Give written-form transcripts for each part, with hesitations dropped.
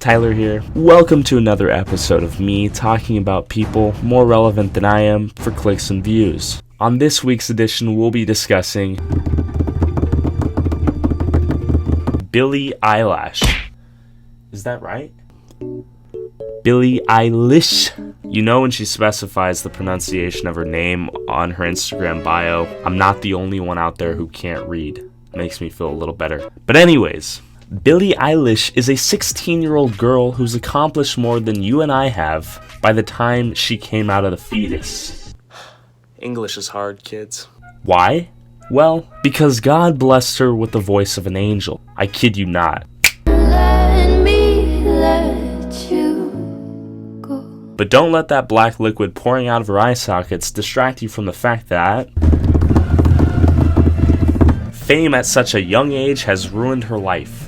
Tyler here. Welcome to another episode of me talking about people more relevant than I am for clicks and views. On this week's edition, we'll be discussing Billie Eilish. Is that right? Billie Eilish. You know when she specifies the pronunciation of her name on her Instagram bio. I'm not the only one out there who can't read. Makes me feel a little better. But anyways, Billie Eilish is a 16-year-old girl who's accomplished more than you and I have by the time she came out of the fetus. English is hard, kids. Why? Well, because God blessed her with the voice of an angel. I kid you not. Let me let you go. But don't let that black liquid pouring out of her eye sockets distract you from the fact that fame at such a young age has ruined her life.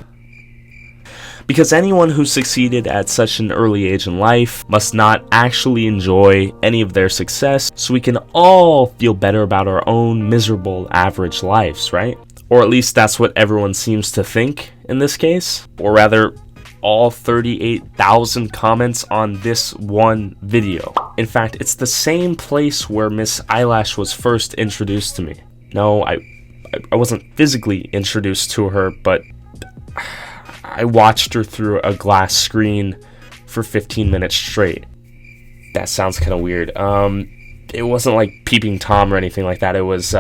Because anyone who succeeded at such an early age in life must not actually enjoy any of their success, so we can all feel better about our own miserable average lives, right? Or at least that's what everyone seems to think in this case. Or rather, all 38,000 comments on this one video. In fact, it's the same place where Miss Eilish was first introduced to me. No, I wasn't physically introduced to her, but I watched her through a glass screen for 15 minutes straight. That sounds kind of weird. It wasn't like Peeping Tom or anything like that. It was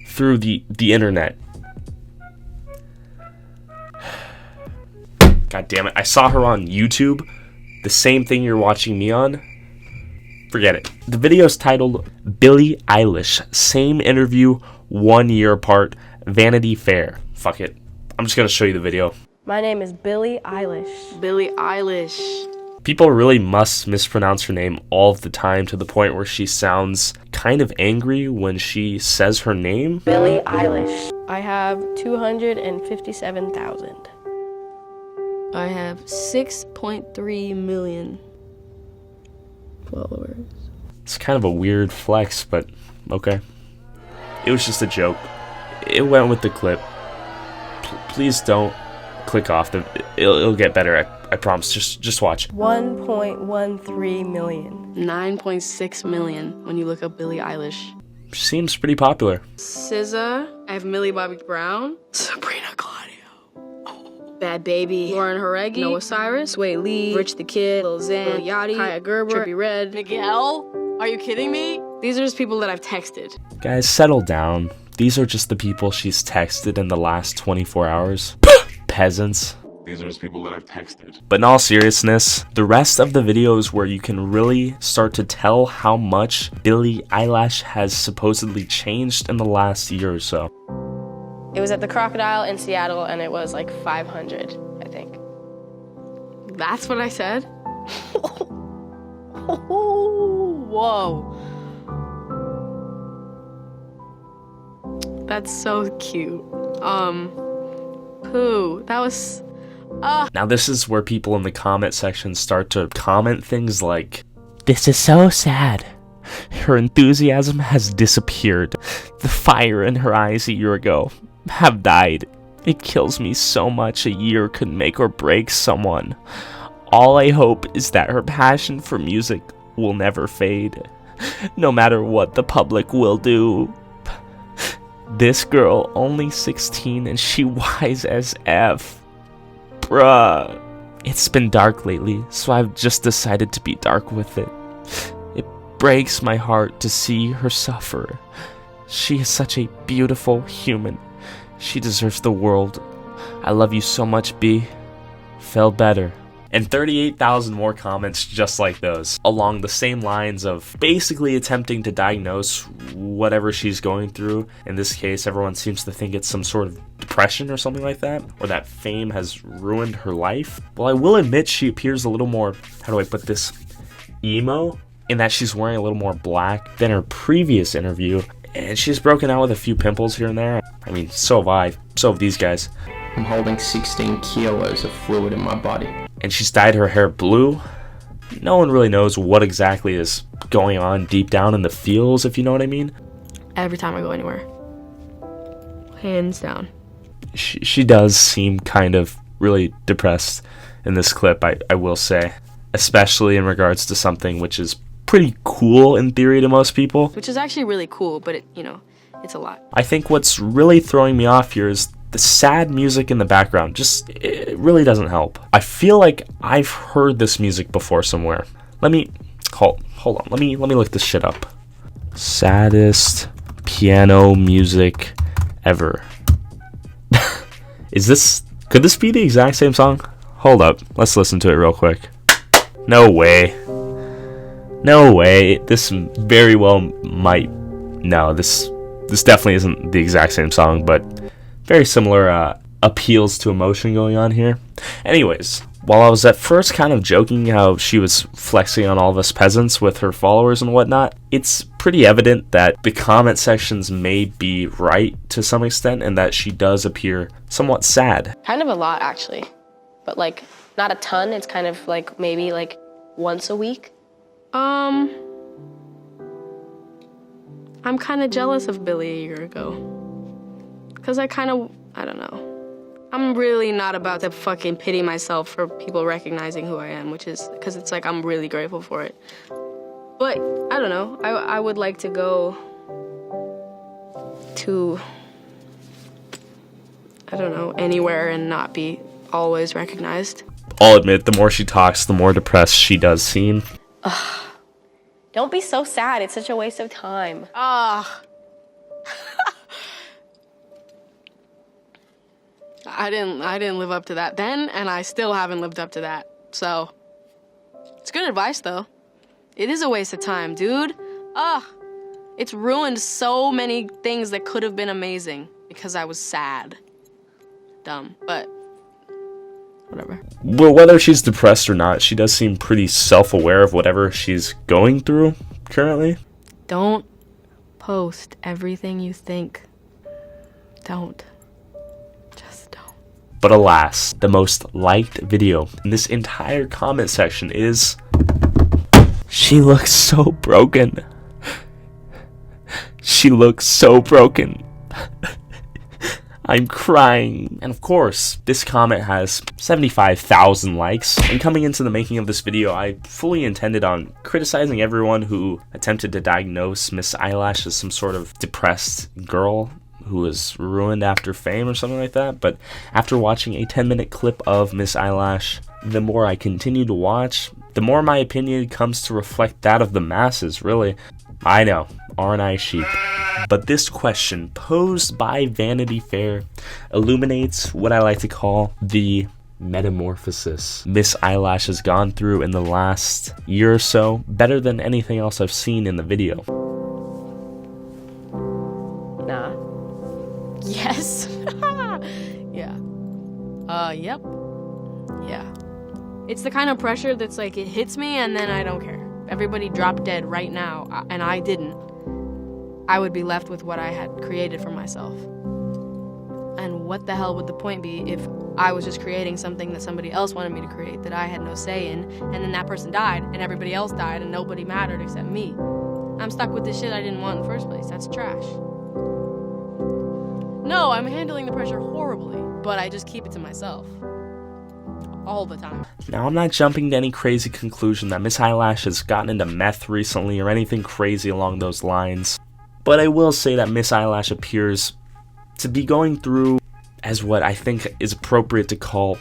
through the internet. God damn it. I saw her on YouTube. The same thing you're watching me on. Forget it. The video is titled Billie Eilish. Same interview, 1 year apart. Vanity Fair. Fuck it. I'm just going to show you the video. My name is Billie Eilish. Billie Eilish. People really must mispronounce her name all of the time to the point where she sounds kind of angry when she says her name. Billie Eilish. I have 257,000. I have 6.3 million followers. It's kind of a weird flex, but okay. It was just a joke. It went with the clip. Please don't click off. It'll get better. I promise. Just watch. 1.13 million. 9.6 million when you look up Billie Eilish. She seems pretty popular. SZA. I have Millie Bobby Brown. Sabrina Claudio. Bad Baby. Lauren Haregi. Noah Cyrus. Sway Lee. Rich the Kid. Lil Xan. Lil Yachty. Kaya Gerber. Trippie Redd. Miguel. Are you kidding me? These are just people that I've texted. Guys, settle down. These are just the people she's texted in the last 24 hours. Peasants. These are just people that I've texted. But in all seriousness, the rest of the video is where you can really start to tell how much Billie Eilish has supposedly changed in the last year or so. It was at the Crocodile in Seattle, and it was like 500, I think. That's what I said? Whoa. That's so cute. Pooh. That was... Now this is where people in the comment section start to comment things like, "This is so sad. Her enthusiasm has disappeared. The fire in her eyes a year ago have died. It kills me so much a year could make or break someone. All I hope is that her passion for music will never fade, no matter what the public will do. This girl, only 16, and she wise as F. Bruh. It's been dark lately, so I've just decided to be dark with it. It breaks my heart to see her suffer. She is such a beautiful human. She deserves the world. I love you so much, B. Felt better." And 38,000 more comments just like those, along the same lines of basically attempting to diagnose whatever she's going through. In this case, everyone seems to think it's some sort of depression or something like that, or that fame has ruined her life. Well, I will admit she appears a little more, how do I put this, emo, in that she's wearing a little more black than her previous interview, and she's broken out with a few pimples here and there. I mean, so have I, so have these guys. I'm holding 16 kilos of fluid in my body. And she's dyed her hair blue. No one really knows what exactly is going on deep down in the feels, if you know what I mean. Every time I go anywhere. Hands down. She does seem kind of really depressed in this clip, I will say, especially in regards to something which is pretty cool in theory to most people. Which is actually really cool, but it's a lot. I think what's really throwing me off here is the sad music in the background. It really doesn't help. I feel like I've heard this music before somewhere. Let me hold on. Let me look this shit up. Saddest piano music ever. Could this be the exact same song? Hold up. Let's listen to it real quick. No way. No way. This very well might. No, this definitely isn't the exact same song, but very similar appeals to emotion going on here. Anyways, while I was at first kind of joking how she was flexing on all of us peasants with her followers and whatnot, it's pretty evident that the comment sections may be right to some extent and that she does appear somewhat sad. Kind of a lot, actually. But, like, not a ton. It's kind of, like, maybe, like, once a week. I'm kind of jealous of Billie a year ago. Because I don't know. I'm really not about to fucking pity myself for people recognizing who I am, because it's like I'm really grateful for it. But, I don't know. I would like to go to, I don't know, anywhere and not be always recognized. I'll admit, the more she talks, the more depressed she does seem. Don't be so sad. It's such a waste of time. I didn't live up to that then, and I still haven't lived up to that. So, it's good advice, though. It is a waste of time, dude. It's ruined so many things that could have been amazing because I was sad. Dumb, but whatever. Well, whether she's depressed or not, she does seem pretty self-aware of whatever she's going through currently. Don't post everything you think. Don't. Just don't. But alas, the most liked video in this entire comment section is... She looks so broken. She looks so broken. I'm crying. And of course, this comment has 75,000 likes. And coming into the making of this video, I fully intended on criticizing everyone who attempted to diagnose Miss Eilish as some sort of depressed girl who was ruined after fame or something like that. But after watching a 10-minute clip of Miss Eilish, the more I continue to watch, the more my opinion comes to reflect that of the masses, really. I know, aren't I sheep? But this question, posed by Vanity Fair, illuminates what I like to call the metamorphosis Miss Eilish has gone through in the last year or so, better than anything else I've seen in the video. Nah. Yes. Yeah. Yep. Yeah. It's the kind of pressure that's like, it hits me and then I don't care. Everybody dropped dead right now, and I didn't. I would be left with what I had created for myself. And what the hell would the point be if I was just creating something that somebody else wanted me to create that I had no say in, and then that person died, and everybody else died, and nobody mattered except me? I'm stuck with this shit I didn't want in the first place. That's trash. No, I'm handling the pressure horribly, but I just keep it to myself. All the time. Now, I'm not jumping to any crazy conclusion that Miss Eilish has gotten into meth recently or anything crazy along those lines. But I will say that Miss Eilish appears to be going through, as what I think is appropriate to call,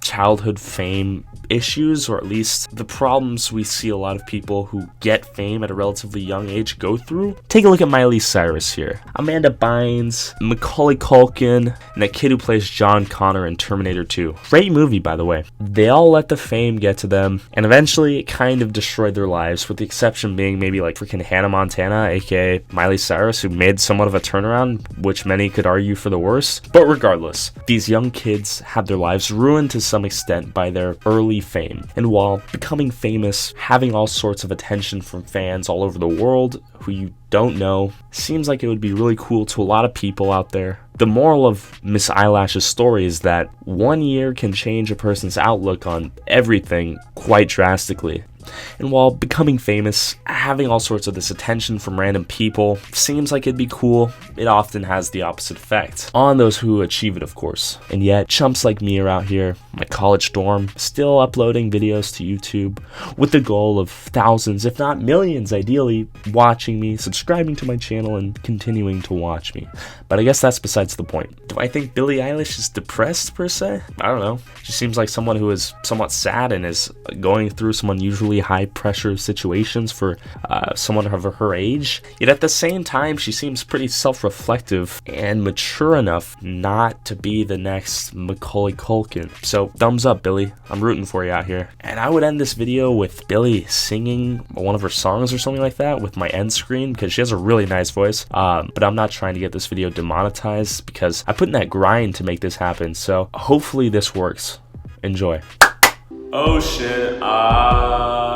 childhood fame issues, or at least the problems we see a lot of people who get fame at a relatively young age go through. Take a look at Miley Cyrus here. Amanda Bynes, Macaulay Culkin, and that kid who plays John Connor in Terminator 2. Great movie, by the way. They all let the fame get to them, and eventually it kind of destroyed their lives, with the exception being maybe like freaking Hannah Montana, aka Miley Cyrus, who made somewhat of a turnaround, which many could argue for the worse. But regardless, these young kids had their lives ruined to some extent by their early fame. And while becoming famous, having all sorts of attention from fans all over the world who you don't know, seems like it would be really cool to a lot of people out there. The moral of Miss Eilish's story is that 1 year can change a person's outlook on everything quite drastically. And while becoming famous, having all sorts of this attention from random people seems like it'd be cool, it often has the opposite effect on those who achieve it, of course. And yet, chumps like me are out here, my college dorm, still uploading videos to YouTube with the goal of thousands, if not millions, ideally, watching me, subscribing to my channel, and continuing to watch me. But I guess that's besides the point. Do I think Billie Eilish is depressed, per se? I don't know. She seems like someone who is somewhat sad and is going through some unusually high-pressure situations for someone of her age. Yet at the same time, she seems pretty self-reflective and mature enough not to be the next Macaulay Culkin. So, thumbs up, Billie. I'm rooting for you out here. And I would end this video with Billie singing one of her songs or something like that with my end screen, because she has a really nice voice. But I'm not trying to get this video demonetized because I put in that grind to make this happen. So hopefully this works. Enjoy. Ocean eyes.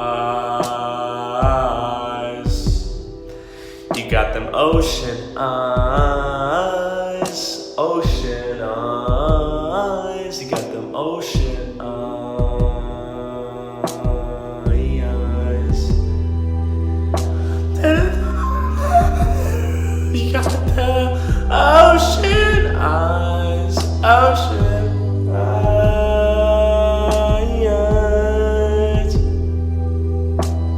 You got them ocean eyes. Ocean eyes. You got them ocean eyes. You got